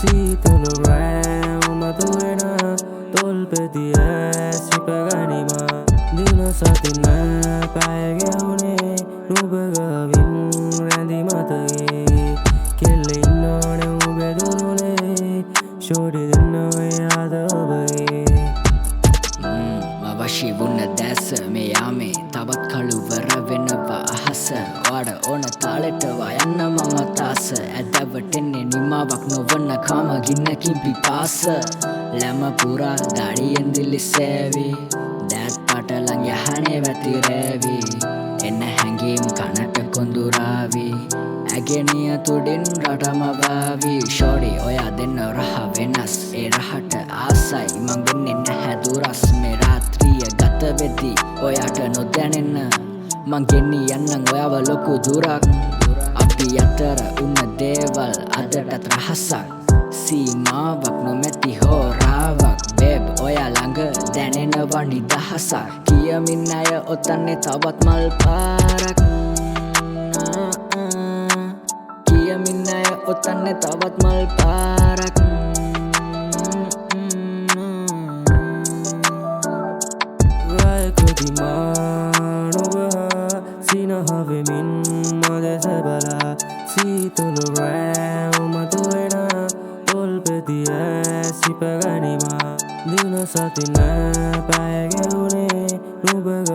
සීතලරෑවම දුවෙන තොල්පෙදිය සිපගනිම දින සතින්න පැයගැවුණේ නුබගවින් රැඳි මතගේ කෙල්ල ඉන්න ඕනෙ උබෙදුරුනේ ෂෝඩි දෙන්න ඔය අද ඔබගේ වශී වුණ දැස මේ යාමේ තවත් කළුවර වෙනවා අහස වඩ ඕන තාලෙටවා යන්න මම තාස ඇදවටෙන්නේ නිමාවක් නොවන්න කාම ගින්නකින් පිපාස ලැම පුරා දඩියෙන් දිලිසෑවි දැත් පටලං යහනේ වැතිරෑවි එන්න හැඟීම් කනට කොඳුරාවි ඇගෙනිය තුඩින් රටමවාවි ෂෝඩි ඔයා දෙන්න රහ වෙනස් ඒ රහට ආසයි මං වෙන්නේ නැහැ දුරස් මේ රාත්‍රිය ගත වෙද්දි ඔයාට නොදැනෙන්න මං ගෙන්නී යන්නම් ඔයාව ලොකු දුරක් අපි අතර උන්න දේවල් අදටත් රහසක් සීමාවක් නොමැති හෝරාවක් බේබ් ඔයා ළඟ දැනෙනවා නිදහසක් කියමින් අය ඔතන්නේ තවත් මල් පාරක් කියමින් අය ඔතන්නේ තවත් මල් පාරක් සිනහවෙමින් මදෙස බලා සීතලරෑවම දුවෙන තොල්පෙදිය සිපගනිම දින සතින්න පැයගැවුණේ නුබග